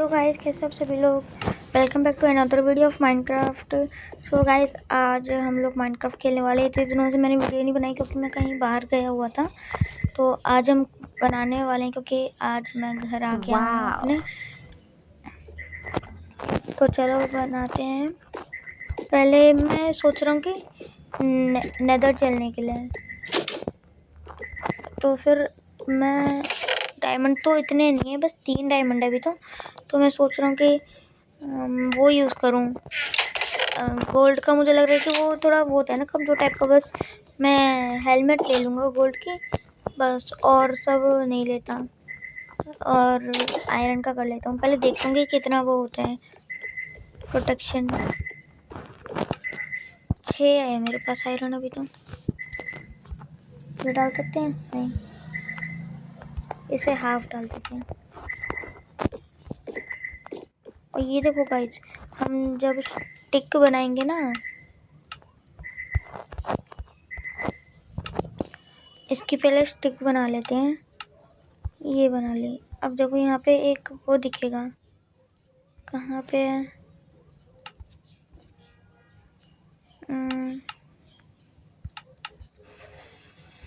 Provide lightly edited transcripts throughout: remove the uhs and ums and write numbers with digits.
Guys, कैसे आप सभी लोग। Welcome back to another video of Minecraft. So guys, आज हम लोग माइनक्राफ्ट खेलने वाले। इतने दिनों से मैंने वीडियो नहीं बनाई क्योंकि मैं कहीं बाहर गया हुआ था। तो आज हम बनाने वाले हैं क्योंकि आज मैं घर आ गया हूँ अपने। तो चलो बनाते हैं। पहले मैं सोच रहा हूँ कि नेदर चलने के लिए। तो फिर मैं डायमंड तो इतने नहीं है, बस 3 डायमंड है अभी तो मैं सोच रहा हूँ कि वो यूज़ करूँ। गोल्ड का मुझे लग रहा है कि वो थोड़ा वो होता है ना कमज़ोर टाइप का। बस मैं हेलमेट ले लूँगा गोल्ड की बस, और सब नहीं लेता। और आयरन का कर लेता हूँ। पहले देखूँगी कितना वो होता है प्रोटेक्शन। 6 है मेरे पास आयरन अभी तो। ये डाल सकते हैं? नहीं, इसे हाफ डाल देते हैं। और ये देखो गाइस, हम जब स्टिक बनाएंगे ना, इसकी पहले स्टिक बना लेते हैं। ये बना ली। अब देखो यहाँ पे एक वो दिखेगा, कहाँ पे है?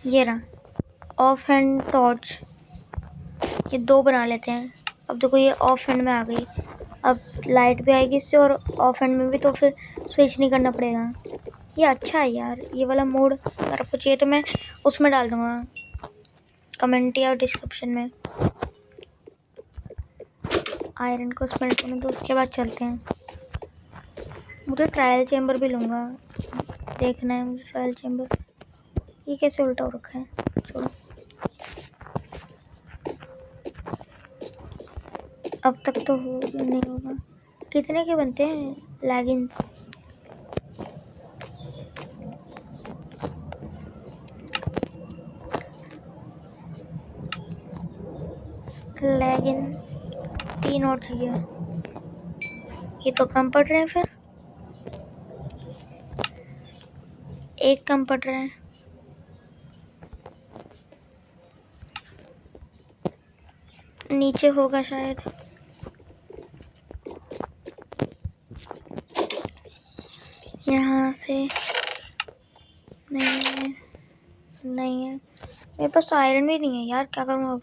ये रहा, ऑफ हैंड टॉर्च। ये 2 बना लेते हैं। अब देखो ये ऑफ हैंड में आ गई। अब लाइट भी आएगी इससे और ऑफ हैंड में भी, तो फिर स्विच नहीं करना पड़ेगा। ये अच्छा है यार, ये वाला मोड। अगर आपको चाहिए तो मैं उसमें डाल दूँगा कमेंट या डिस्क्रिप्शन में। आयरन को स्मेल्ट करने दो, उसके बाद चलते हैं। मुझे ट्रायल चेम्बर भी लूँगा, देखना है मुझे ट्रायल चेम्बर। ये कैसे उल्टा हो रखा है? छोड़ो, अब तक तो हो नहीं होगा। कितने के बनते हैं लेगिंग्स? लेगिन 3 और चाहिए। ये तो कम पड़ रहे हैं, फिर एक कम पड़ रहा है। नीचे होगा शायद। यहाँ से नहीं है, नहीं है। मेरे पास तो आयरन भी नहीं है यार, क्या करूँ अब?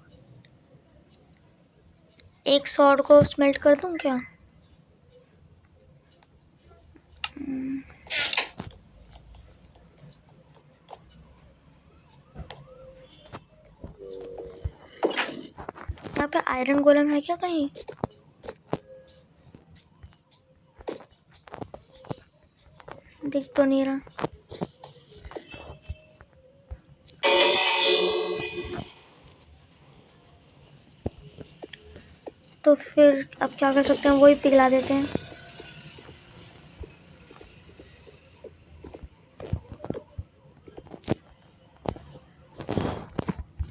एक सॉर्ड को स्मेल्ट कर दूँ क्या? यहाँ पे आयरन गोलम है क्या कहीं? दिख तो नहीं रहा। तो फिर अब क्या कर सकते हैं, वही पिघला देते हैं।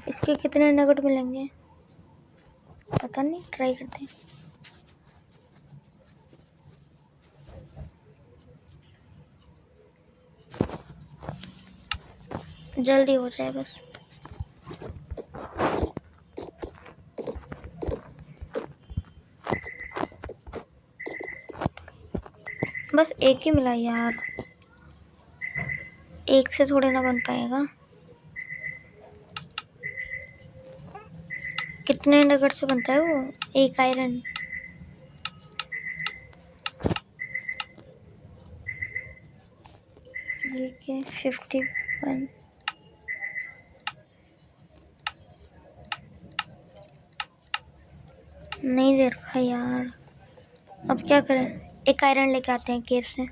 इसके कितने नगेट मिलेंगे पता नहीं, ट्राई करते हैं। जल्दी हो जाए बस। बस एक ही मिला यार, एक से थोड़े ना बन पाएगा। कितने नगेट से बनता है वो एक आयरन? ये क्या 51? नहीं दे रखा यार। अब क्या करें? एक आयरन लेके आते हैं केव से।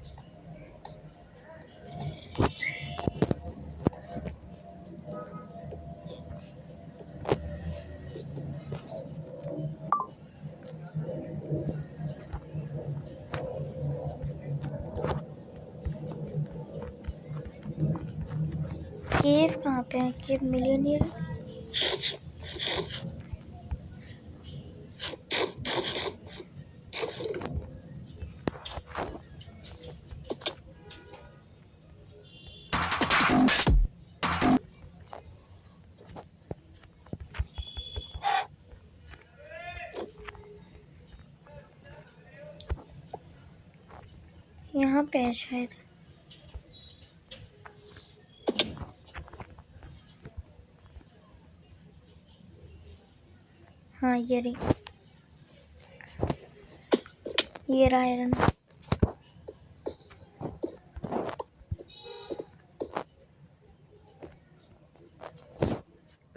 केव कहाँ पे है? केव मिलियनियर। यहाँ पे है शायद। हाँ ये रही, ये रहा आयरन।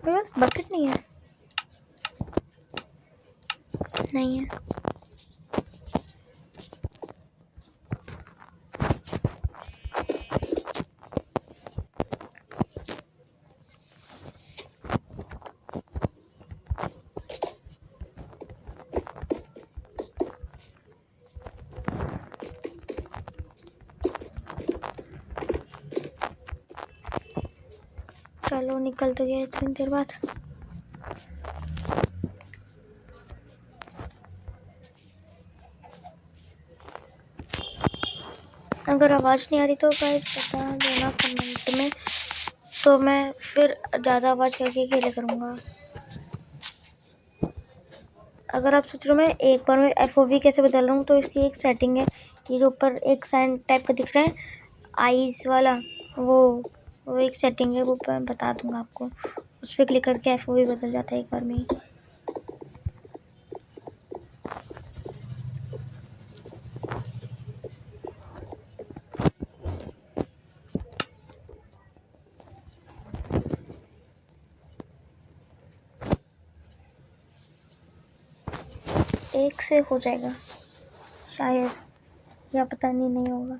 मेरे पास बकेट नहीं है। नहीं है। चलो निकल तो गया इतनी देर बाद। अगर आवाज़ नहीं आ रही तो गाइस बता देना कमेंट में, तो मैं फिर ज़्यादा आवाज़ करके खेले करूँगा। अगर आप सोच रहे हो मैं एक बार में FOV कैसे बदल रहा हूँ, तो इसकी एक सेटिंग है, ये जो ऊपर एक साइन टाइप का दिख रहा है आईज वाला, वो एक सेटिंग है, वो मैं बता दूँगा आपको। उस पर क्लिक करके FOV बदल जाता है एक बार में ही। एक से हो जाएगा शायद, या पता नहीं होगा।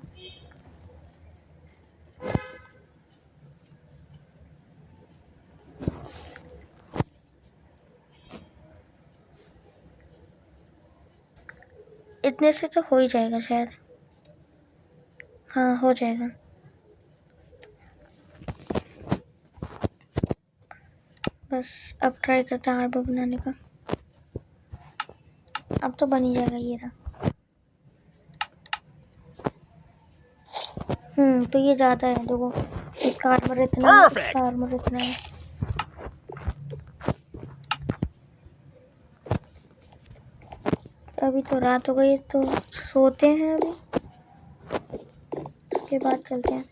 इतने से तो हो ही जाएगा शायद। हाँ हो जाएगा। बस अब ट्राई करते हैं हार्बर बनाने का। अब तो बन ही जाएगा ये रहा। तो ये ज़्यादा है, देखो इसका आर्मर इतना है, इसका आर्मर इतना है। अभी तो रात हो गई तो सोते हैं अभी, उसके बाद चलते हैं।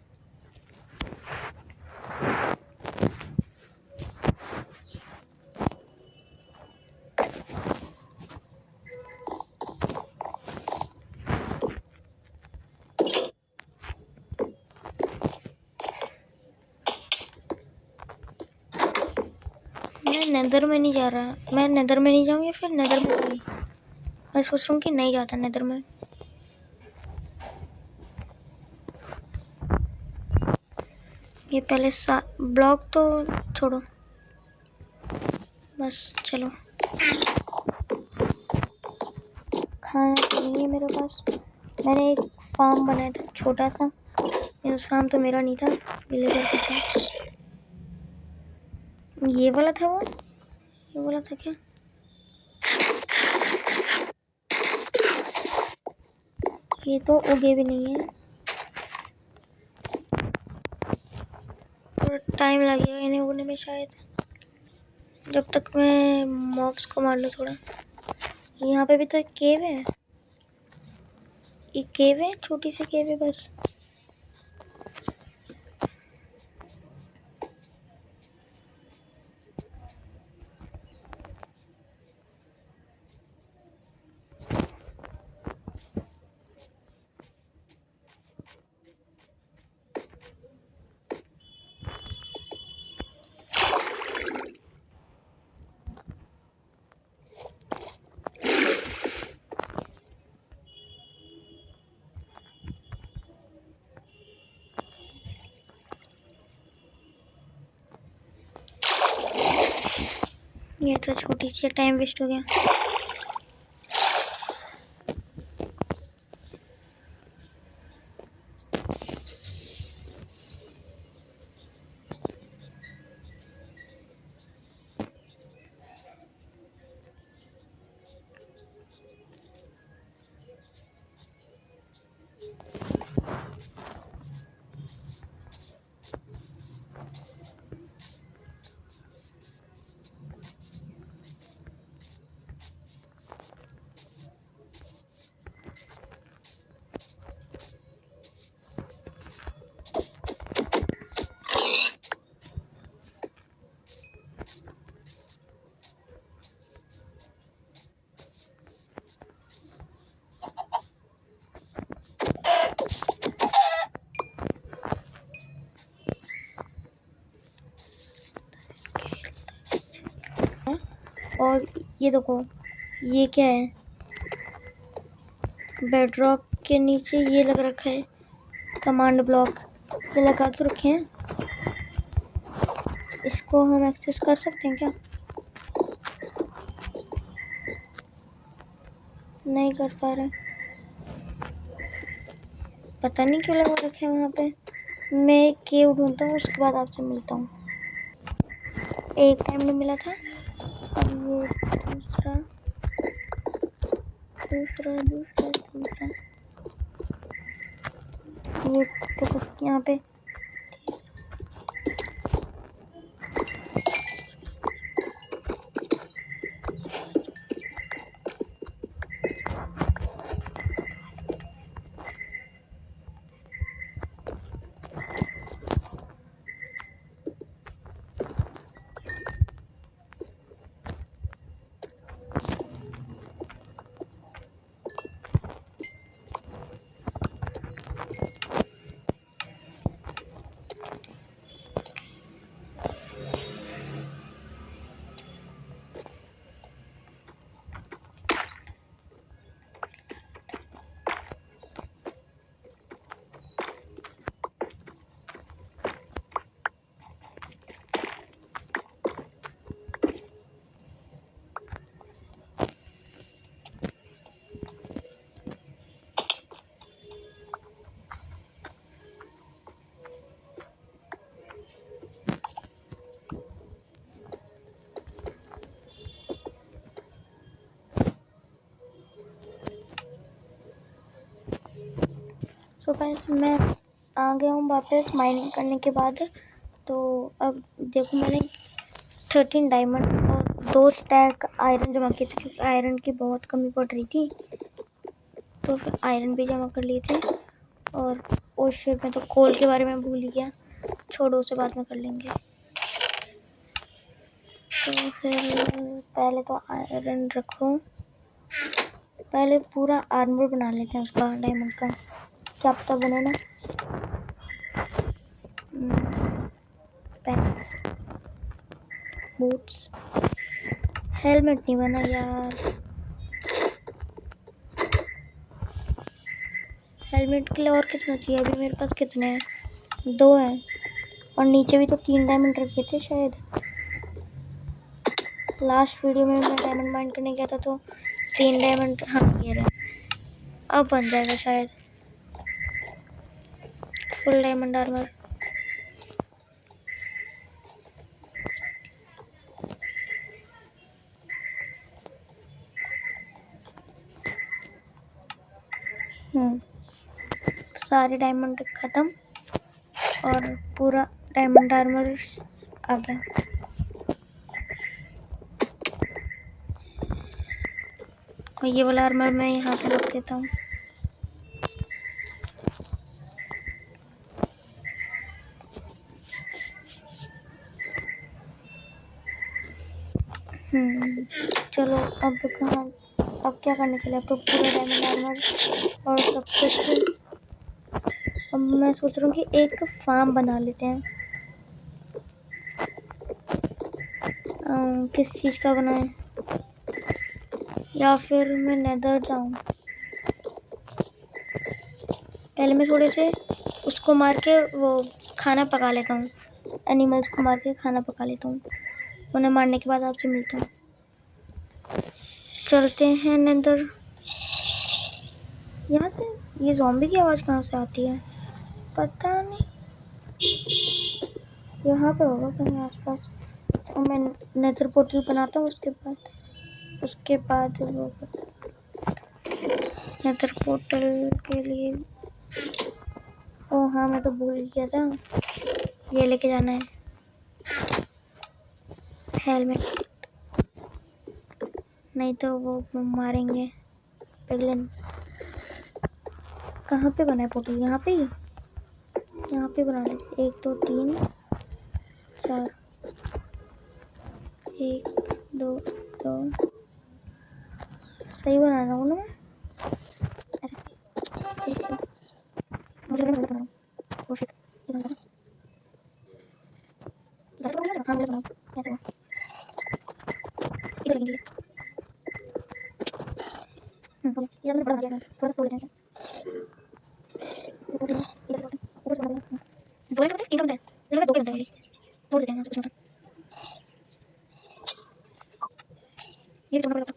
मैं नेदर में नहीं जा रहा, मैं नेदर में नहीं जाऊँ या फिर नेदर में जाऊँ। मैं सोच रहा हूँ कि नहीं जाता नेदर में। ये पहले ब्लॉक तो छोड़ो, बस चलो। खाना तो नहीं है मेरे पास। मैंने एक फार्म बनाया था छोटा सा, उस फार्म तो मेरा नहीं था, विलेजर का था। ये वाला था, ये वाला था क्या? ये तो उगे भी नहीं है। थोड़ा टाइम लगेगा इन्हें उगने में शायद, जब तक मैं मॉब्स को मार लूँ थोड़ा। यहाँ पे भी तो एक केव है, एक केव है, छोटी सी केव है बस। ये तो छोटी सी, टाइम वेस्ट हो गया। ये देखो, ये क्या है, बेडरॉक के नीचे ये लग रखा है कमांड ब्लॉक, ये लगा के रखे हैं। इसको हम एक्सेस कर सकते हैं क्या? नहीं कर पा रहे, पता नहीं क्यों लगा रखे हैं वहाँ पे। मैं एक केव ढूंढता हूँ, उसके बाद आपसे मिलता हूँ। एक टाइम में मिला था, अब ये दूसरा दूसरा दूसरा दूसरा, ये देखो यहाँ पे। सो गाइस, मैं आ गया हूँ वापस माइनिंग करने के बाद। तो अब देखो, मैंने 13 डायमंड और 2 स्टैक आयरन जमा किए थे, क्योंकि आयरन की बहुत कमी पड़ रही थी। तो फिर आयरन भी जमा कर लिए थे। और उस शिट में तो कोल के बारे में भूल ही गया, छोड़ो, उसे बाद में कर लेंगे। तो फिर पहले तो आयरन रखो, पहले पूरा आर्मर बना लेते हैं उसका, डायमंड का, क्या पता बने ना। पैंट्स, बूट्स, हेलमेट नहीं बना यार। हेलमेट के लिए और कितना चाहिए? अभी मेरे पास कितने हैं? 2 हैं, और नीचे भी तो 3 डायमंड रखे थे शायद। लास्ट वीडियो में मैं डायमंड माइन करने गया था तो 3 डायमंड, हाँ ये रहा। अब बन जाएगा शायद फुल डायमंड आर्मर। सारे डायमंड ख़त्म और पूरा डायमंड आर्मर आ गया। और ये वाला आर्मर मैं यहाँ पे रख देता हूँ। चलो, अब कहाँ, अब क्या करने चले? अब तो पूरा डायमंड आर्मर और सब कुछ। अब मैं सोच रहा हूँ कि एक फार्म बना लेते हैं। किस चीज़ का बनाएं, या फिर मैं नेदर जाऊँ? पहले मैं थोड़े से उसको मार के वो खाना पका लेता हूँ, एनिमल्स को मार के खाना पका लेता हूँ। उन्हें मारने के बाद आपसे मिलता हूँ। चलते हैं नेदर। यहाँ से ये ज़ॉम्बी की आवाज़ कहाँ से आती है पता नहीं, यहाँ पे होगा कहीं आसपास। और मैं नेदर पोर्टल बनाता हूँ, उसके बाद वो नेदर पोर्टल के लिए। ओह हाँ, मैं तो भूल गया था, ये लेके जाना है हेलमेट, नहीं तो वो मारेंगे पिगलिन। कहाँ पे बना है पोर्टल? यहाँ पे ही, यहाँ पे बना ले। 1 2 3 4, 1 2 2, सही बनाना हूँ ना मैं? अच्छा, मुझे लगा मैं गलत बना रहा हूँ। ओह शिट, ये गलत बना रहा हूँ। हाँ गलत बना रहा हूँ, कैसे हुआ? इधर लेंगे। हो गया, ये हमने बड़ा बना दिया है, थोड़ा सा तोड़ देते हैं ऊपर से बना दिया। दो ही बनते हैं, तीन बनते हैं, इसमें दो के बनते हैं ओनली, तोड़ देते हैं यहाँ से कुछ ये भी तोड़ना पड़ेगा।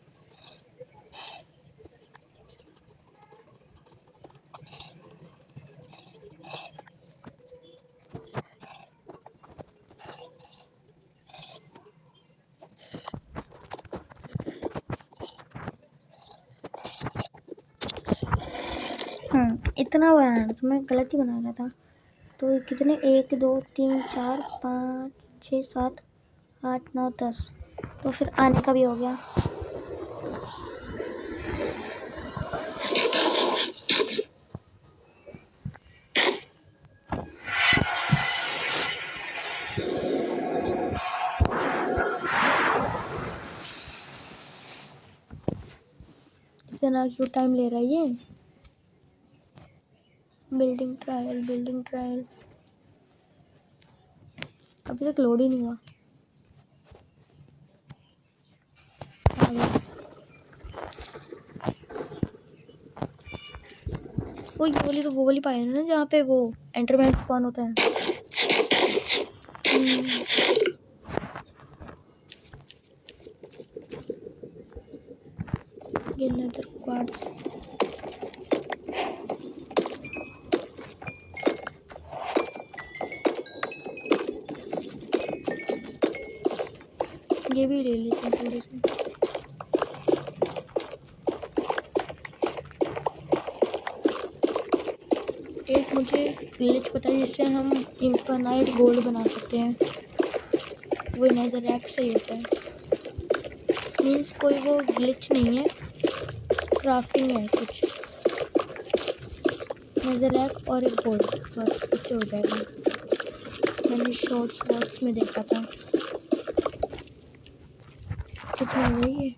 इतना बनाना था, मैं गलत ही बना रहा था। तो ये कितने, 1 2 3 4 5 6 7 8 9 10, तो फिर आने का भी हो गया। इतना क्यों टाइम ले रहा है ये? बिल्डिंग ट्रायल अभी तक लोड ही नहीं हुआ। वो ये वाली तो वो वाली पाई है ना जहाँ पे वो एंटरमैन स्पॉन होता है। ये नेदर क्वार्ट्ज, ये भी ले लेते हैं थोड़े से। एक मुझे ग्लिच पता है जिससे हम इन्फिनाइट गोल्ड बना सकते हैं, वो नेदररैक से ही होता है। मीन्स कोई वो ग्लिच नहीं है, क्राफ्टिंग है कुछ, नेदररैक और एक गोल्ड, बस उससे हो जाएगा। मैंने शॉर्ट्स में देखा था। कितना हो गई है?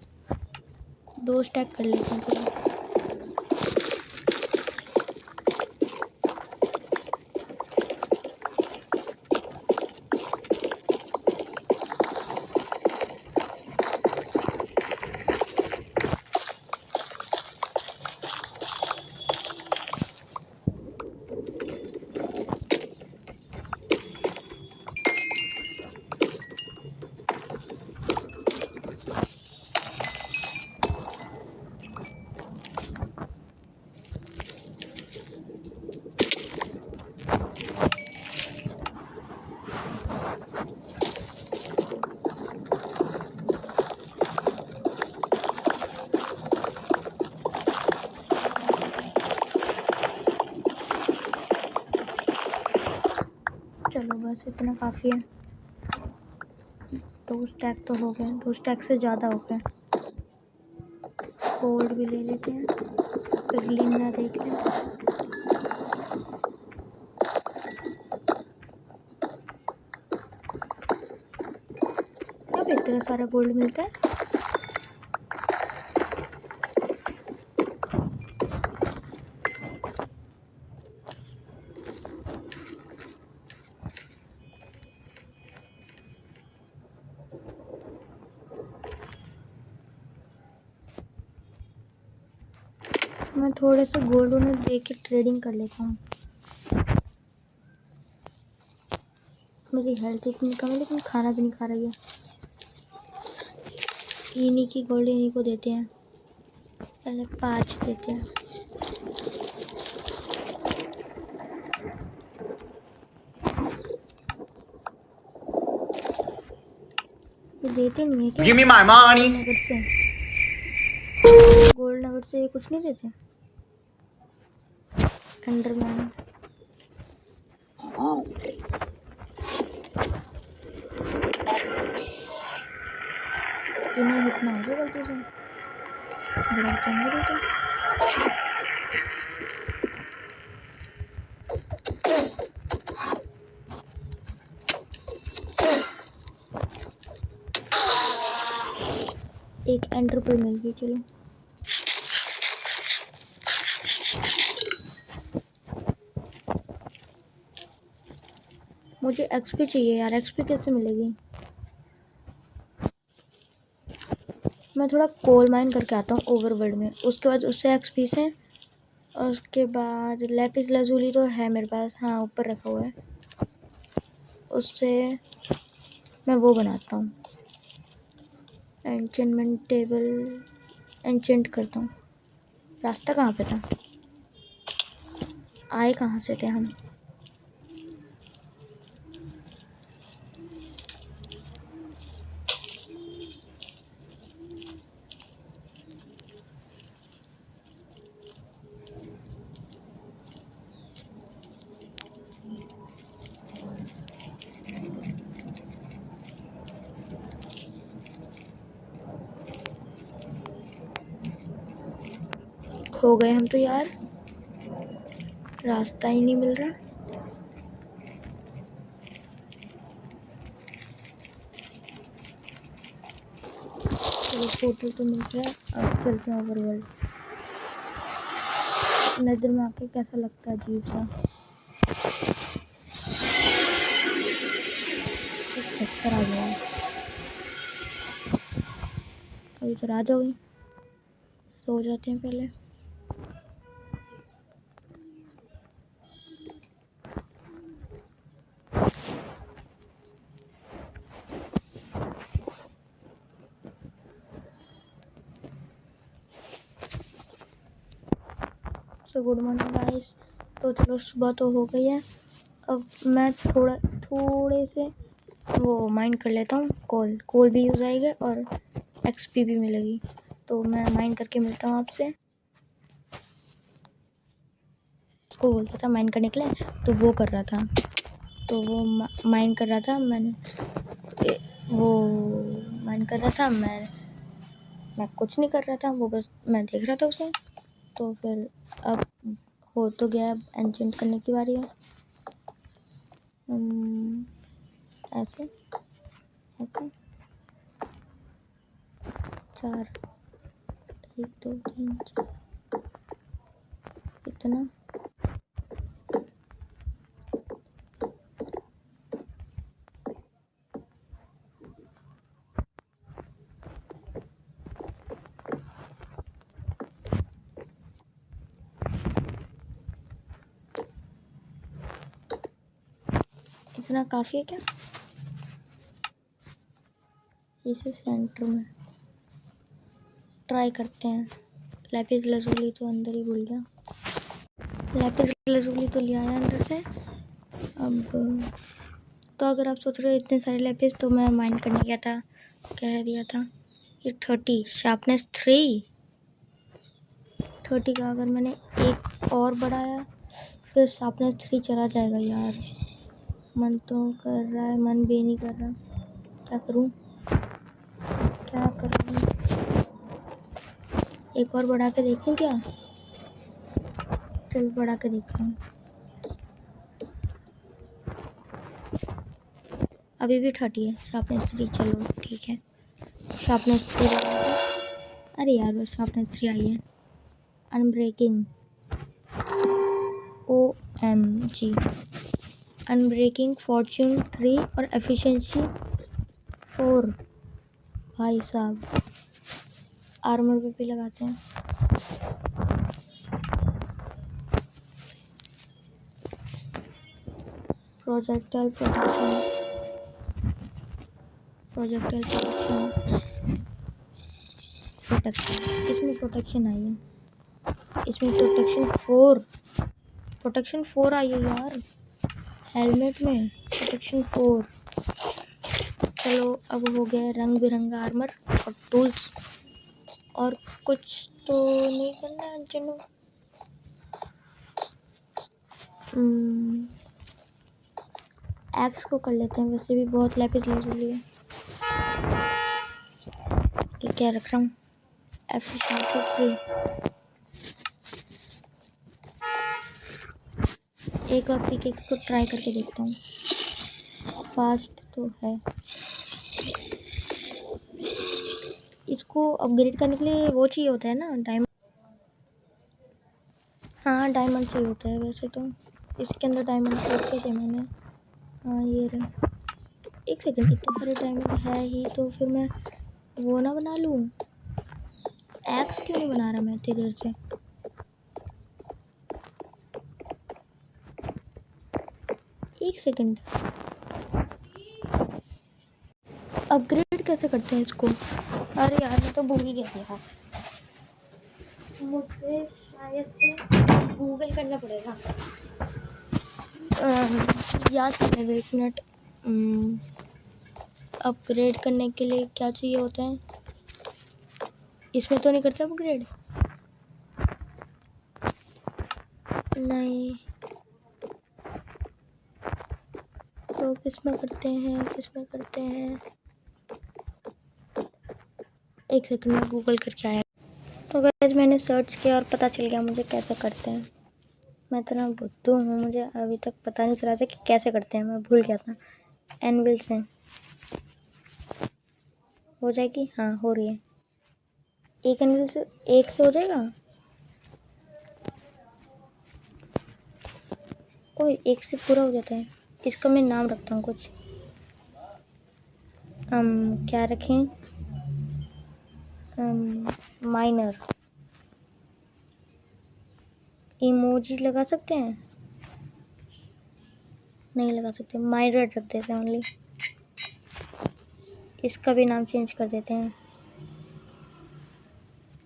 2 स्टैक कर लेते हैं पहले। चलो बस इतना काफ़ी है। 2 स्टैक तो हो गए, 2 स्टैक से ज़्यादा हो गए। गोल्ड भी ले लेते हैं, पिगलिंग देख लें। अब इतना सारा गोल्ड मिलता है। मैं थोड़े से गोल्ड उन्हें दे के ट्रेडिंग कर लेता हूँ। मेरी हेल्थ इतनी कम है लेकिन खाना भी नहीं खा रही है। इन्हीं की गोल्ड इन्हीं को देते हैं, पहले 5 देते हैं। ये देते नहीं है क्या? Give me my money. नगर से, गोल्ड नगर से ये कुछ नहीं देते। अंडरमैन इन्हें हिट ना हो जाए गलती से, बड़ा चंगा देते। एक एंटर पर मिल गई। चलो मुझे एक्सपी चाहिए यार, एक्सपी कैसे मिलेगी? मैं थोड़ा कोल माइन करके आता हूँ ओवरवर्ल्ड में, उसके बाद उससे एक्सपी से, और उसके बाद लैपिस लाजुली तो है मेरे पास, हाँ ऊपर रखा हुआ है, उससे मैं वो बनाता हूँ एन्चेंटमेंट टेबल, एन्चेंट करता हूँ। रास्ता कहाँ पे था, आए कहाँ से थे हम? खो गए हम तो यार, रास्ता ही नहीं मिल रहा। चलो पोर्टल तो मिल गया, अब चलते हैं ओवरवर्ल्ड। नजर में आके कैसा लगता है, अजीब सा, चक्कर आ गया। अभी तो रात हो गई, सो जाते हैं पहले। तो गुड मॉर्निंग गाइस। तो चलो सुबह तो हो गई है, अब मैं थोड़े से वो माइंड कर लेता हूँ, कोल भी यूज़ आएगा और एक्सपी भी मिलेगी। तो मैं माइंड करके मिलता हूँ आपसे। उसको बोलता था माइंड करने के लिए, तो वो कर रहा था, तो वो माइंड कर रहा था, वो माइंड कर रहा था, मैं कुछ नहीं कर रहा था, वो बस मैं देख रहा था उसे। तो फिर अब हो तो गया, अब एन्चेंट करने की बारी है। ऐसे ऐसे 4, 1 2 3 4, इतना। इतना काफ़ी है क्या? इसे सेंटर में ट्राई करते हैं। लैपिस लजूली तो अंदर ही भूल गया, लैपिस लजूली तो ले आया अंदर से। अब तो अगर आप सोच रहे हो इतने सारे लैपिस, तो मैं माइंड करने गया था, कह दिया था ये 30 शार्पनेस 3 30 का अगर मैंने एक और बढ़ाया, फिर शार्पनेस 3 चला जाएगा यार। मन तो कर रहा है, मन भी नहीं कर रहा, क्या करूं क्या करूं? एक और बढ़ा के देखें क्या? चल बढ़ा के देखते हैं। अभी भी 30 है, शार्पनेस 3, चलो ठीक है, शार्पनेस 3। अरे यार बस शार्पनेस 3 आई है। अनब्रेकिंग, OMG, अनब्रेकिंग, फॉर्च्यून 3 और एफिशिएंसी 4। भाई साहब, आर्मर पे भी लगाते हैं। प्रोजेक्टाइल प्रोटेक्शन, इसमें प्रोटेक्शन आई है, इसमें प्रोटेक्शन 4 आई है यार, हेलमेट में प्रोटेक्शन 4। चलो अब हो गया रंग बिरंगा आर्मर और टूल्स, और कुछ तो नहीं करना है। चलो एक्स को कर लेते हैं, वैसे भी बहुत लैपिस लाजुली है। ये क्या रख रहा हूँ, एफिशिएंसी 3। एक और पिकेक्स को ट्राई करके देखता हूँ, फास्ट तो है। इसको अपग्रेड करने के लिए वो चाहिए होता है ना, डायमंड। हाँ डायमंड चाहिए होता है वैसे तो, इसके अंदर डायमंड रखे थे मैंने। हाँ ये रहे, एक सेकंड, इतने सारे डायमंड है ही तो फिर मैं वो ना बना लूँ, एक्स क्यों नहीं बना रहा मैं इतनी देर से? एक सेकंड, अपग्रेड कैसे करते हैं इसको? अरे यार मैं तो भूल ही गया यार, मुझे शायद से गूगल करना पड़ेगा। याद करने दो 1 मिनट। अपग्रेड करने के लिए क्या चाहिए होता है? इसमें तो नहीं करते अपग्रेड? नहीं तो किसमें करते हैं, किसमें करते हैं? एक सेकंड में गूगल करके आया। तो गाइस मैंने सर्च किया और पता चल गया मुझे कैसे करते हैं। मैं इतना बुद्धू हूँ, मुझे अभी तक पता नहीं चला था कि कैसे करते हैं, मैं भूल गया था। एनविल से हो जाएगी? हाँ हो रही है। एक एनविल से एक से हो जाएगा? ओए एक से पूरा हो जाता है। इसका मैं नाम रखता हूँ कुछ। क्या रखें? माइनर। इमोजी लगा सकते हैं? नहीं लगा सकते, माइनर रख देते हैं ओनली। इसका भी नाम चेंज कर देते हैं।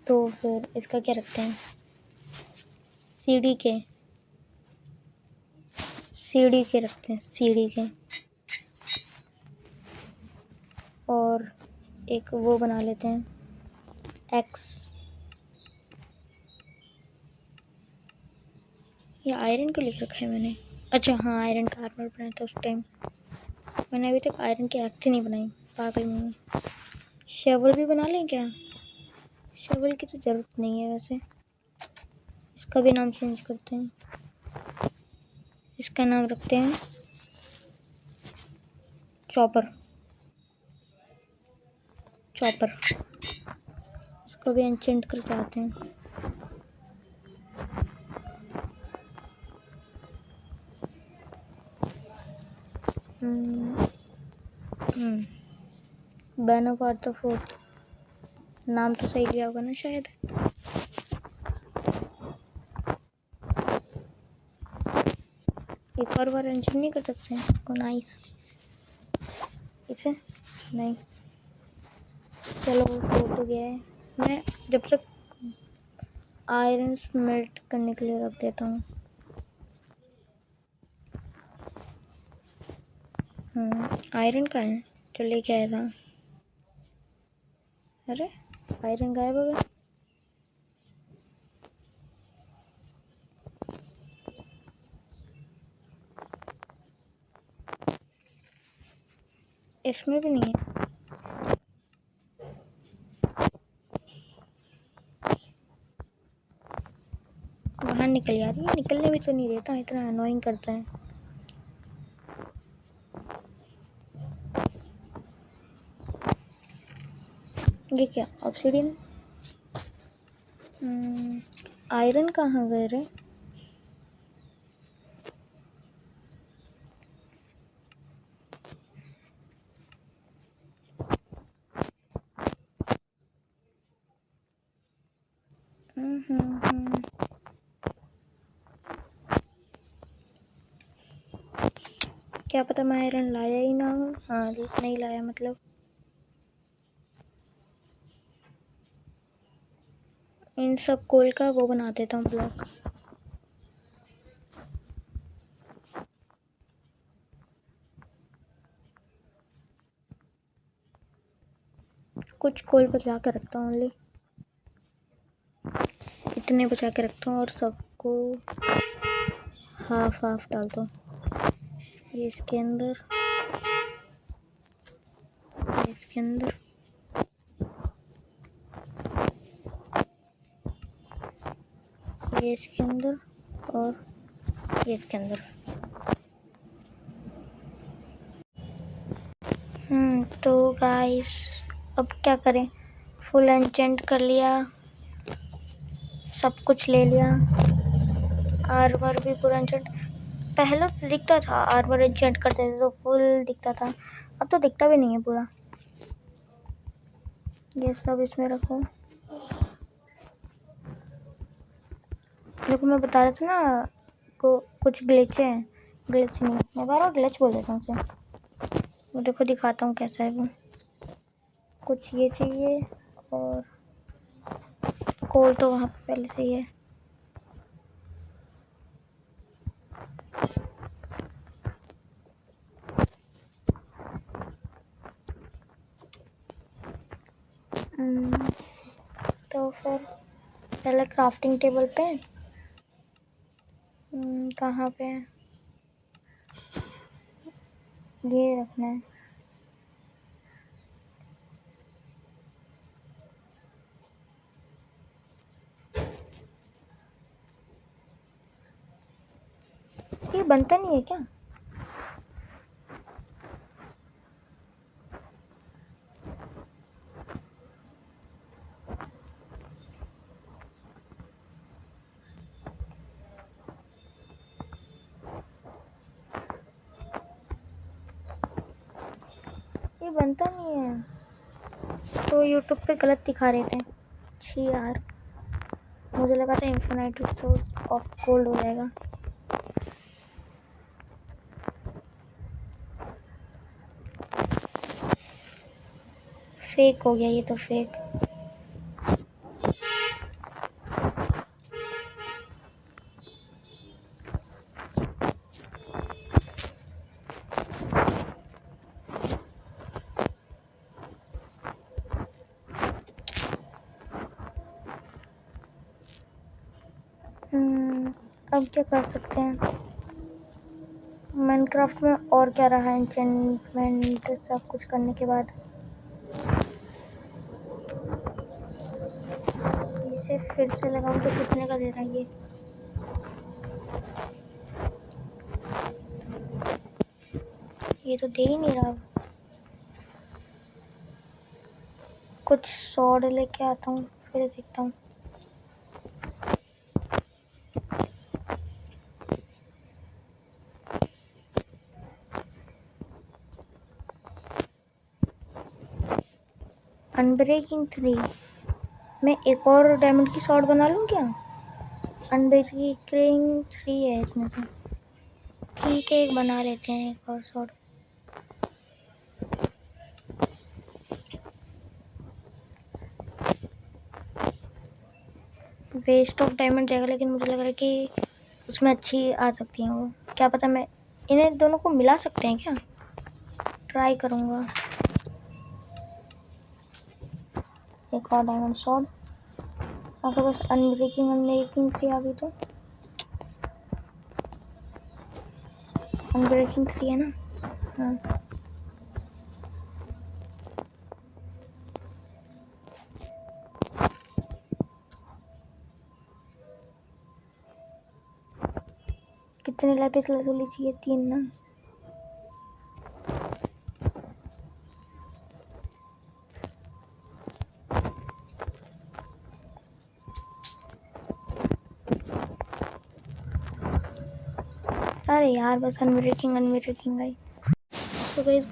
तो फिर इसका क्या रखते हैं? सीडी के रखते हैं, सीडी के। और एक वो बना लेते हैं, एक्स। ये आयरन को लिख रखा है मैंने। अच्छा हाँ, आयरन का आर्मर बनाया था उस टाइम। मैंने अभी तक आयरन की एक्स ही नहीं बनाई, पागल हूँ। शेवल भी बना लें क्या? शेवल की तो ज़रूरत नहीं है वैसे। इसका भी नाम चेंज करते हैं। इसका नाम रखते हैं चॉपर। इसको भी एन्चेंट करके आते हैं। बैन ऑफ आर्थर फोर्थ, नाम तो सही लिया होगा ना शायद। एक और बार एंशन नहीं कर सकते हैं को? नाइस। इसे नहीं, चलो हो तो गया है। मैं जब तक आयरन स्मेल्ट करने के लिए रख देता हूँ। आयरन का है तो लेके आया था। अरे आयरन गायब हो गया। इसमें भी नहीं है। बाहर निकल यार, ये निकलने भी तो नहीं देता, इतना अनोइंग करता है। ये क्या ऑब्सिडियन? आयरन कहाँ गए रे? क्या पता मैं आयरन लाया ही ना हूँ। हाँ नहीं लाया मतलब। इन सब कोल का वो बना देता हूँ ब्लॉक। कुछ कोल बचा के रखता हूँ ओनली, इतने बचा के रखता हूँ और सबको हाफ हाफ डालता हूँ। ये इसके अंदर, ये इसके अंदर, ये इसके अंदर और ये इसके अंदर। तो गाइस अब क्या करें? फुल एन्चेंट कर लिया, सब कुछ ले लिया। आर्मर भी पूरा एन्चेंट। पहले तो दिखता था आर्मर एन्चेंट करते थे तो फुल दिखता था, अब तो दिखता भी नहीं है पूरा। ये सब इसमें रखो। देखो मैं बता रहा था ना को कुछ ग्लिच है, ग्लिच नहीं मैं बार ग्लिच बोल देता हूँ उसे। वो देखो दिखाता हूँ कैसा है वो। कुछ ये चाहिए और कोल तो वहाँ पे पहले से ही है। तो फिर पहले क्राफ्टिंग टेबल पे कहाँ पे है, ये रखना है। ये बनता नहीं है क्या? ये बनता नहीं है तो यूट्यूब पे गलत दिखा रहे थे। छी यार, मुझे लगा था इन्फिनाइट रिसोर्स ऑफ गोल्ड हो जाएगा। फेक हो गया ये तो, फेक। अब क्या कर सकते हैं माइनक्राफ्ट में, और क्या रहा एन्चेंटमेंट सब कुछ करने के बाद। इसे फिर से लगाऊं तो कितने का दे रहा है ये तो दे ही नहीं रहा। कुछ सॉर्ड लेके आता हूँ फिर देखता हूँ। अनब्रेकिंग 3 मैं एक और डायमंड की सॉर्ड बना लूँ क्या? अनब्रेकिंग 3 है इसमें तो, ठीक है एक बना लेते हैं एक और सॉर्ड। वेस्ट ऑफ डायमंड जाएगा, लेकिन मुझे लग रहा है कि उसमें अच्छी आ सकती हैं वो। क्या पता, मैं इन्हें दोनों को मिला सकते हैं क्या? ट्राई करूँगा। एक और डायमंड सॉर्ड। अगर बस अनब्रेकिंग 3 आ गई तो। अनब्रेकिंग 3 है ना? हाँ कितने लैपिस lazuli चाहिए? 3 ना? अरे यार बस अनब्रेकिंग आई। तो गाइस,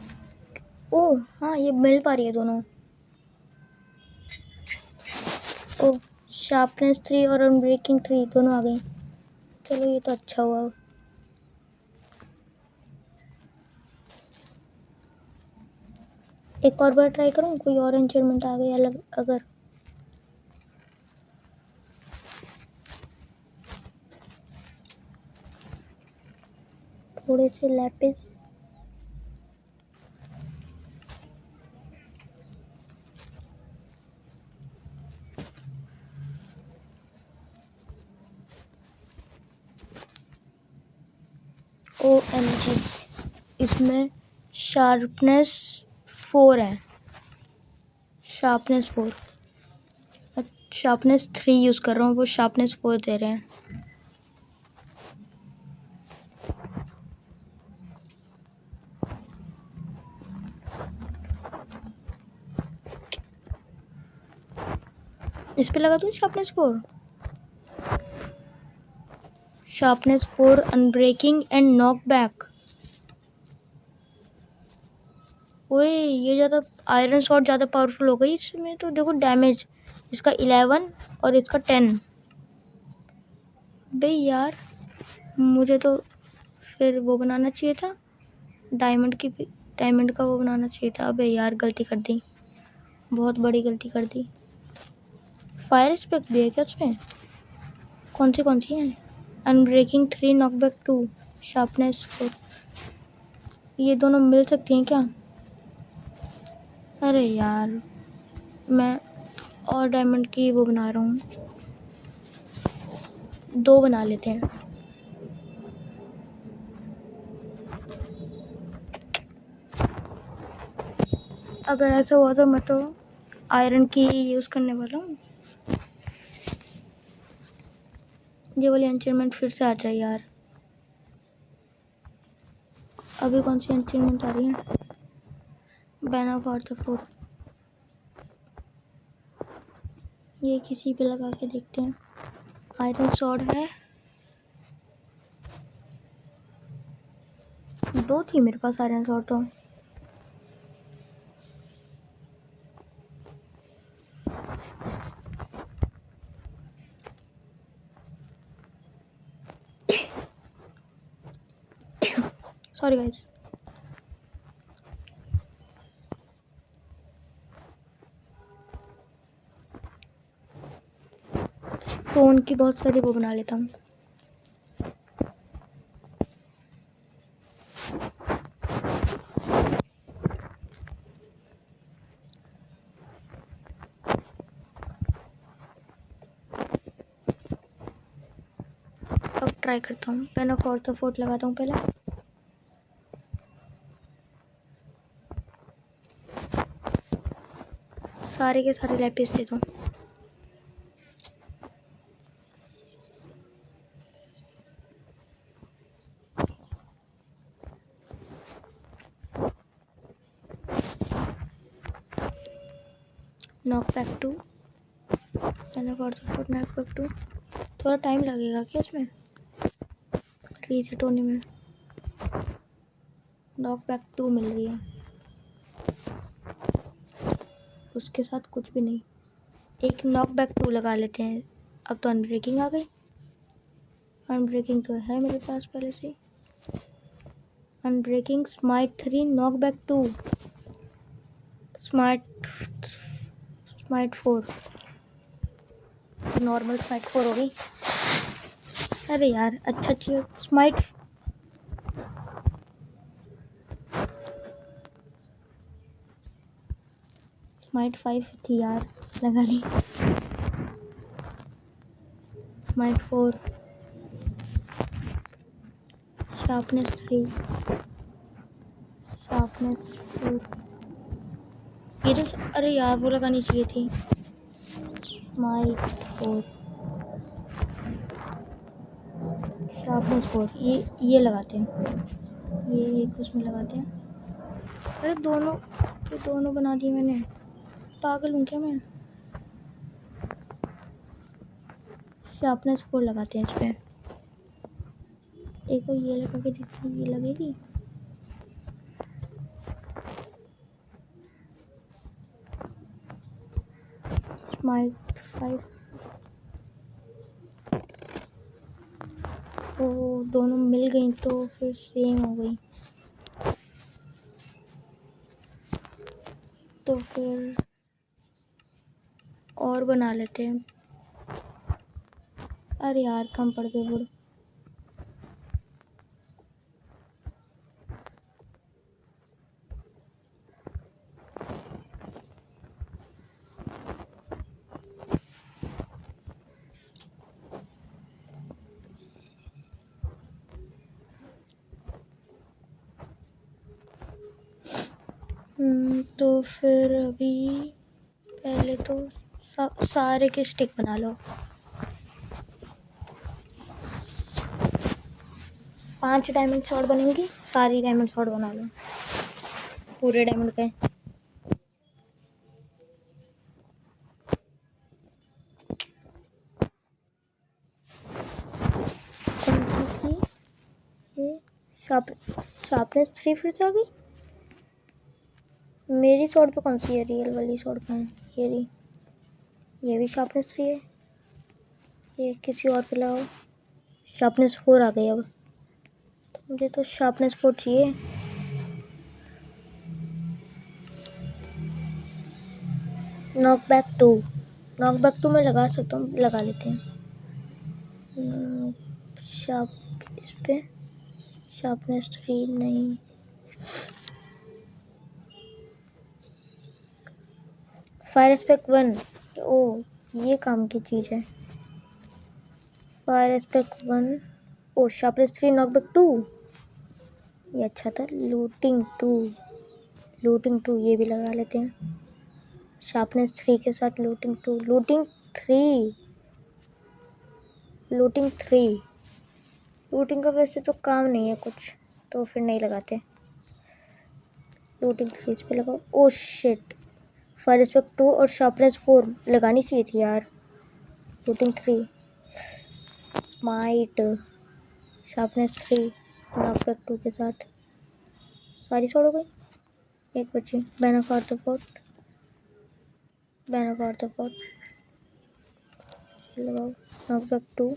ओ हाँ ये मिल पा रही है दोनों। ओ शार्पनेस 3 और अनब्रेकिंग 3 दोनों आ गई। चलो ये तो अच्छा हुआ। एक और बार ट्राई करूँ, कोई और एन्चेंटमेंट आ गई अलग अगर। थोड़े से लैपिस। OMG, इसमें शार्पनेस 4 है। शार्पनेस 4, शार्पनेस 3 यूज़ कर रहा हूँ, वो शार्पनेस 4 दे रहे हैं। इस पे लगा दूँ sharpness 4। Sharpness 4 unbreaking and knock back. ओए ये ज़्यादा आयरन शॉट ज़्यादा पावरफुल हो गई इसमें तो। देखो डैमेज इसका 11 और इसका 10। बे यार, मुझे तो फिर वो बनाना चाहिए था, डायमंड का वो बनाना चाहिए था। अबे यार, गलती कर दी, बहुत बड़ी गलती कर दी। फायर स्पेक्ट भी है क्या उसमें? कौन सी हैं? Unbreaking 3, knockback 2, sharpness 4। ये दोनों मिल सकती हैं क्या? अरे यार, मैं और डायमंड की वो बना रहा हूँ, 2 बना लेते हैं। अगर ऐसा हुआ तो मैं तो आयरन की यूज़ करने वाला हूँ। ये वाली एंचेंटमेंट फिर से आ जाए यार। अभी कौन सी एंचेंटमेंट आ रही है? बैन ऑफ आर्थरफोर्ड, ये किसी पे लगा के देखते हैं। आयरन सॉर्ड है, 2 थी मेरे पास आयरन सॉर्ड तो। Sorry guys. स्टोन की बहुत सारी वो बना लेता हूँ। अब ट्राई करता हूँ, पेन ऑफ आर्थरफोर्ड लगाता हूँ पहले। सारे के सारे लैपिस दे दूँ। Knockback 2, bane of arthropods, knockback 2। थोड़ा टाइम लगेगा क्या इसमें? रीसेट होने में। नॉकबैक 2 मिल रही है, उसके साथ कुछ भी नहीं। एक नॉकबैक 2 लगा लेते हैं। अब तो अनब्रेकिंग आ गई। अनब्रेकिंग तो है मेरे पास पहले से। Unbreaking, smite 3, knockback 2, smite 4, normal smite 4 हो गई। अरे यार, अच्छा स्माइट स्माइट 5 थी यार, लगा ली। Smite 4, sharpness 3, sharpness 4। ये तो, अरे यार, वो लगानी चाहिए थी। स्माइट 4, शार्पनेस 4, ये लगाते हैं। ये एक उसमें लगाते हैं। अरे दोनों के दोनों बना दिए मैंने, पागल हूँ क्या मैं? शार्पनेस 4 लगाते हैं इस पर। एक और ये लगा के देखते हैं, ये लगेगी। स्माइट 5, तो दोनों मिल गई तो फिर सेम हो गई। तो फिर और बना लेते हैं। अरे यार, कम पड़ गए वुड। तो फिर अभी पहले तो सारे के स्टिक बना लो। 5 डायमंड शॉट बनेंगी, सारी डायमंड शॉट बना लो, पूरे डायमंड के। कौन सी थी ये? शार्पनेस 3 फिर से आ गई। मेरी शॉट पे कौन सी है? रियल वाली शॉट पे है ये रही। ये भी शार्पनेस 3 है। ये किसी और पे लगाओ। शार्पनेस 4 आ गई। अब तो मुझे तो शार्पनेस 4 चाहिए। नॉकबैक 2 मैं लगा सकता हूँ, लगा लेते हैं। शार्प इस पे शार्पनेस 3 नहीं। फायर एस्पेक्ट 1, ओ ये काम की चीज़ है। फायर एस्पेक्ट 1, ओ शार्पनेस 3 नॉकबैक 2, ये अच्छा था। लूटिंग 2 ये भी लगा लेते हैं। शार्पनेस 3 के साथ लूटिंग 2, लूटिंग का वैसे तो काम नहीं है कुछ, तो फिर नहीं लगाते। लूटिंग 3 इस पे लगाओ। ओ शिट, फायर एस्पेक्ट 2 और शार्पनेस 4 लगानी चाहिए थी यार। लूटिंग 3, स्माइट, शार्पनेस 3, नॉकबैक 2 के साथ सारी शॉट हो गई। एक बची, बैन ऑफ आर्थ्रोपॉड लगाओ। नॉकबैक 2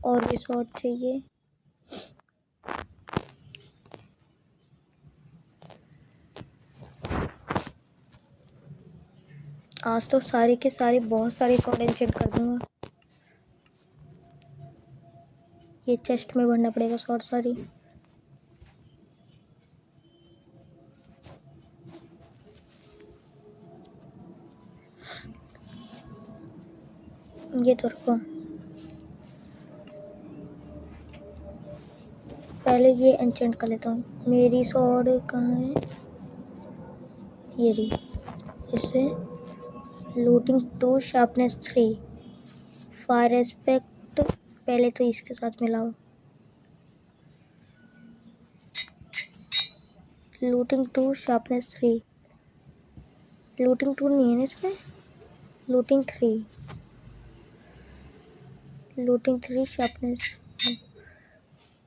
और भी शॉट चाहिए। आज तो सारी के सारी बहुत सारी शॉट एंचेंट कर दूंगा। ये चेस्ट में भरना पड़ेगा शॉट सारी। ये तो रखो, पहले ये एंचेंट कर लेता हूँ। मेरी शॉट कहाँ है? ये रही। इसे लूटिंग 2, शार्पनेस 3, फायर एस्पेक्ट पहले तो इसके साथ मिलाओ। लूटिंग 2, शार्पनेस 3, लूटिंग 2 नहीं है ना इसमें। लूटिंग 3 शार्पनेस,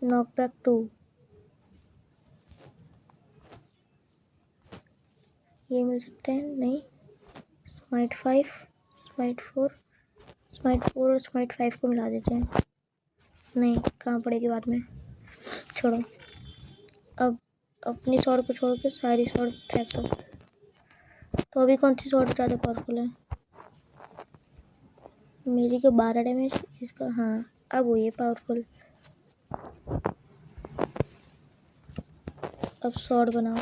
नॉकबैक 2, ये मिल सकते हैं नहीं। स्माइट 5, स्माइट 4 और स्माइट 5 को मिला देते हैं। नहीं, कहाँ पड़ेगी बाद में, छोड़ो। अब अपनी शॉट को छोड़ के सारी शॉट फेंक दो। तो अभी कौन सी शॉट ज़्यादा पावरफुल है? मेरी को 12 डैमेज, इसका हाँ अब वो ये पावरफुल। अब शॉट बनाओ।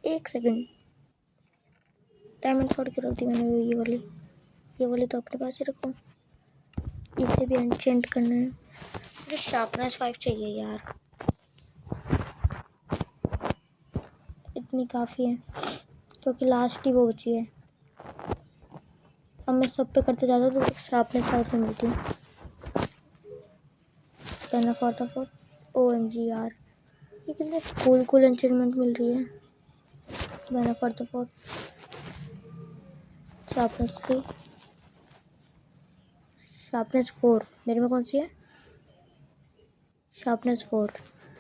1 सेकंड, डायमंड शॉट क्यों रख दी मैंने? ये वाली तो अपने पास ही रखो। इसे भी एन्चेंट करना है। मुझे शार्पनेस 5 चाहिए यार, इतनी काफ़ी है क्योंकि लास्ट ही वो बची है। अब मैं सब पे करते जाता हूँ तो शार्पनेस 5 में मिलती है। OMG यार, ये कितने कूल एंचेंटमेंट मिल रही है। शार्पनेस 3, शार्पनेस 4 मेरे में कौन सी है? शार्पनेस 4,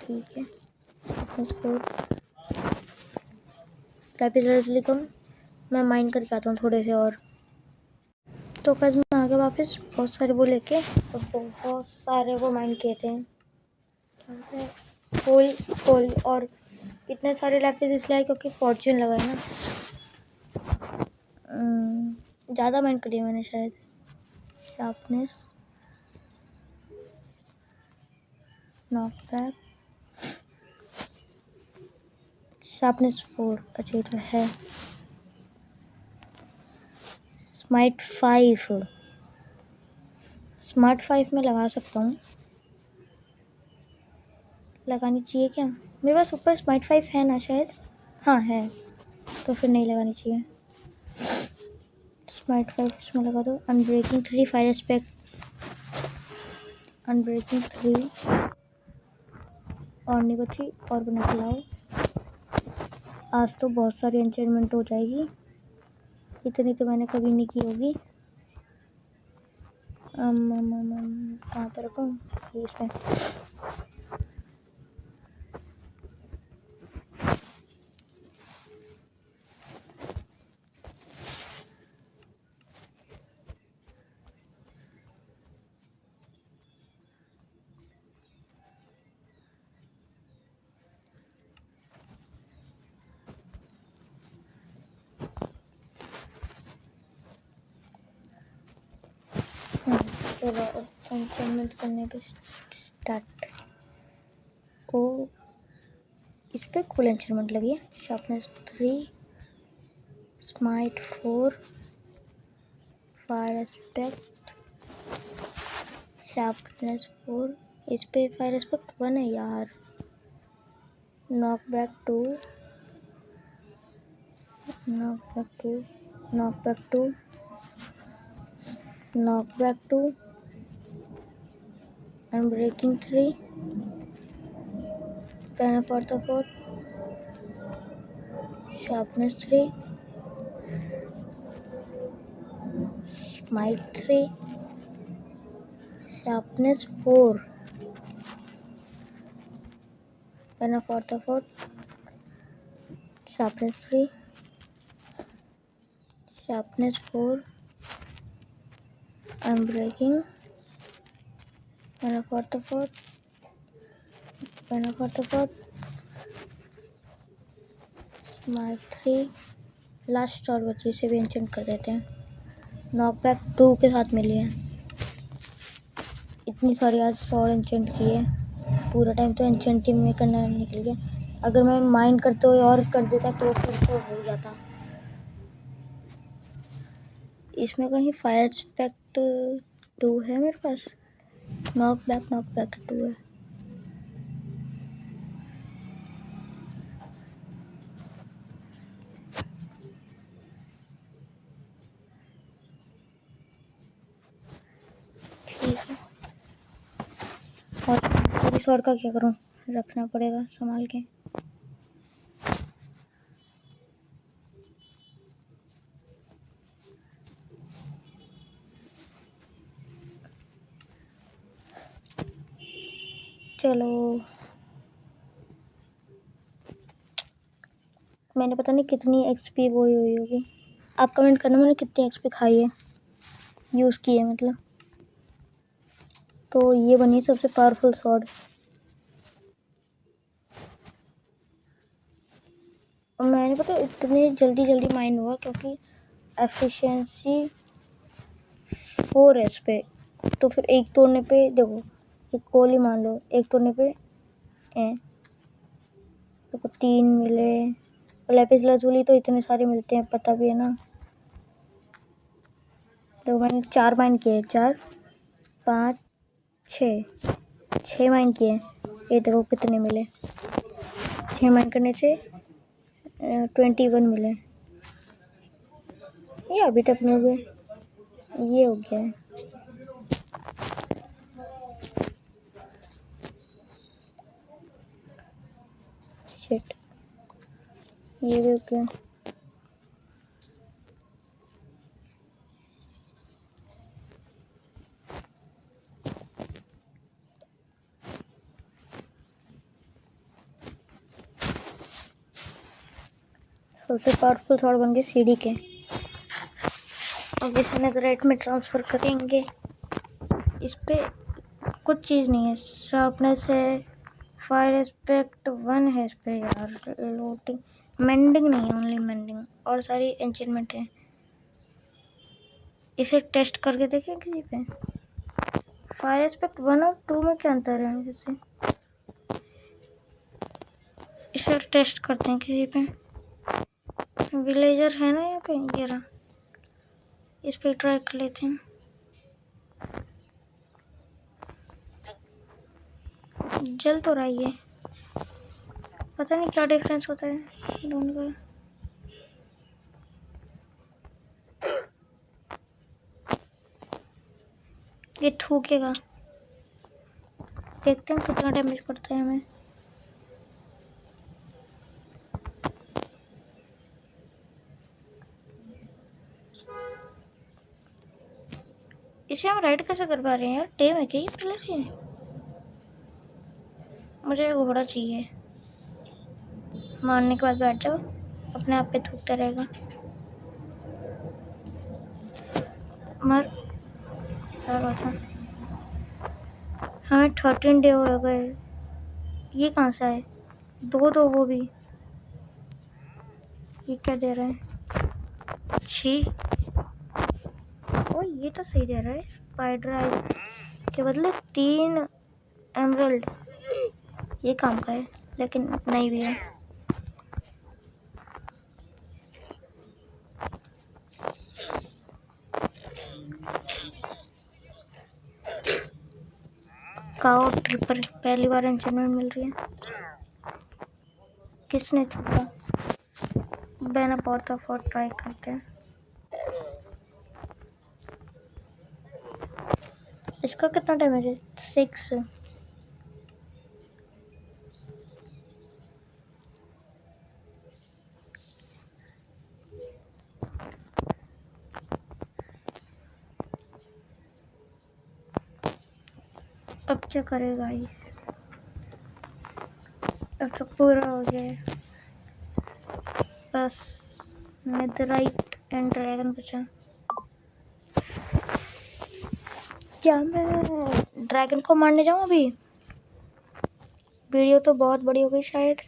ठीक है। शार्पनेस 4 लैपिस लाजुली कम, मैं माइन करके आता हूँ थोड़े से और। तो कल मैं आ गया वापस बहुत सारे वो लेके, तो बहुत सारे वो माइन किए थे। फुल और इतने सारे लैपिस इसलिए आए क्योंकि फॉर्च्यून लगा है ना। ज़्यादा माइन कर दिया मैंने शायद। शार्पनेस, नॉकबैक, शार्पनेस 4, अच्छा तो है। स्माइट 5 में लगा सकता हूँ, लगानी चाहिए क्या? मेरे पास ऊपर स्माइट 5 है ना शायद, हाँ है, तो फिर नहीं लगानी चाहिए। स्माइट 5 इसमें लगा दो। अनब्रेकिंग 3, फायर एस्पेक्ट, अनब्रेकिंग 3 और नहीं बची, और बना के लाओ। आज तो बहुत सारी एंचेंटमेंट हो जाएगी, इतनी तो मैंने कभी नहीं की होगी। कहाँ पर रखूँ? इसमें चलो एंचेंटमेंट करने पे स्टार्ट। ओ इस पे कूल एंचेंटमेंट लगी है। Sharpness 3, smite 4, fire aspect sharpness 4। इस पे फायर एस्पेक्ट 1 है यार। Knockback 2, knockback 2, knockback 2, knockback 2, unbreaking 3, पैनाफोर्टा 4, शार्पनेस 3, स्माइट 3, शार्पनेस 4, पैनाफोर्टा 4, शार्पनेस 3, शार्पनेस 4, अनब्रेकिंग, पैनाफोर्टा 4, पैनाफोर्टा 4, स्माइट 3। लास्ट और बच्चे से भी एंचेंट कर देते हैं। नॉकबैक 2 के साथ मिली है। इतनी सारी आज 100 एंचेंट की है। पूरा टाइम तो एंचेंटिंग में करना निकल गया। अगर मैं माइंड करते हुए और कर देता तो फिर तो हो जाता। इसमें कहीं फायर एस्पेक्ट 2 है मेरे पास। नॉकबैक 2 है। ठीक है, और इस और का क्या करूं? रखना पड़ेगा संभाल के। चलो, मैंने पता नहीं कितनी एक्सपी वो हुई होगी। आप कमेंट करना मैंने कितनी एक्सपी खाई है, यूज़ की है मतलब। तो ये बनी सबसे पावरफुल स्वॉर्ड। और मैंने पता इतनी जल्दी माइन हुआ क्योंकि एफिशिएंसी 4 है इस पे। तो फिर एक तोड़ने पे देखो, एक गोली मान लो, एक तोड़ने पे देखो 3 मिले। और लैपिस लाजुली तो इतने सारे मिलते हैं, पता भी है ना। तो मैंने 4 माइन किए, 4, 5, 6 माइन किए। ये देखो कितने मिले। 6 माइन करने से 21 मिले। ये अभी तक नहीं हुए, ये हो गया है। शिट, ये भी हो गया। सबसे पावरफुल शॉट बन गए सीडी के। अब इसे नेदरराइट में ट्रांसफ़र करेंगे। इस पे कुछ चीज़ नहीं है। शार्पनेस है, फायर एस्पेक्ट 1 है इस पे यार। लोटिंग मेंडिंग नहीं है, ओनली मेंडिंग। और सारी एंचेंटमेंट है। इसे टेस्ट करके देखें किसी पे। फायर एस्पेक्ट 1 और 2 में क्या अंतर है जैसे। इसे टेस्ट करते हैं किसी पे। विलेजर है ना यहाँ पे, ये रहा। इस पे ट्राई कर लेते हैं। जल तो रहा है, पता नहीं क्या डिफरेंस होता है दोनों का। ये ठूकेगा, देखते हैं कितना डैमेज पड़ता है हमें। इसे हम राइड कैसे कर पा रहे हैं यार? टेम है क्या ये पहले से? मुझे घोड़ा चाहिए। मारने के बाद बैठ जाओ, अपने आप पे थूकता रहेगा। मर क्या बात है। हमें 13 डे हो गए। ये कहाँ से आए? दो वो भी। ये क्या दे रहा है? छी, ओ ये तो सही दे रहा है। स्पाइडर आई के बदले 3 एमरल्ड, ये काम का है लेकिन नहीं भी है। काओ ट्रिपर पहली बार अचीवमेंट मिल रही है। किसने छुपा? बैना पॉर्टा फॉर ट्राई करते हैं। इसका कितना डैमेज है? 6। अब क्या करेगा इस? अब तो पूरा हो गया है, बस नेदराइट एंड ड्रैगन बचा। क्या मैं ड्रैगन को मारने जाऊँ अभी? वीडियो तो बहुत बड़ी हो गई शायद।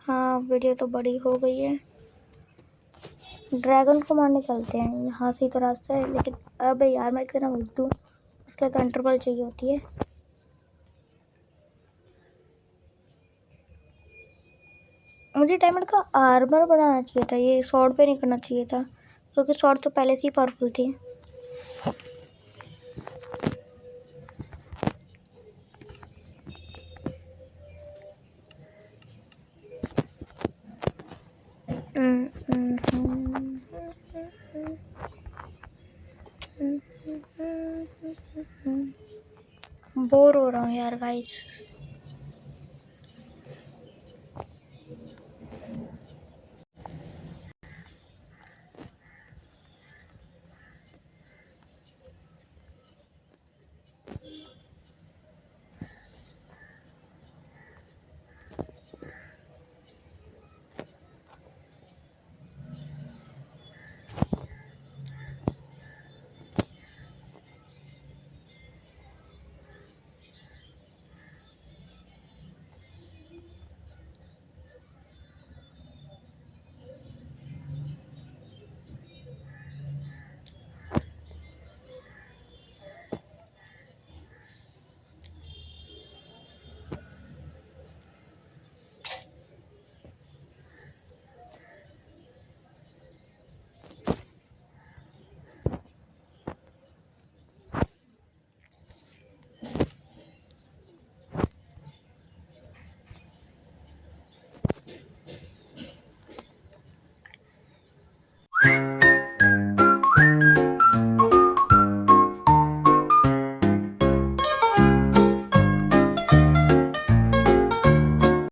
हाँ वीडियो तो बड़ी हो गई है। ड्रैगन को मारने चलते हैं, यहाँ से ही तो रास्ता है। लेकिन अबे यार मैं कितना बुद्धू, उसके लिए तो इंटरवल चाहिए होती है। मुझे डायमंड का आर्मर बनाना चाहिए था, ये स्वॉर्ड पे नहीं करना चाहिए था क्योंकि स्वॉर्ड तो पहले से ही पावरफुल थी। बोर हो रहा हूँ यार गाइस।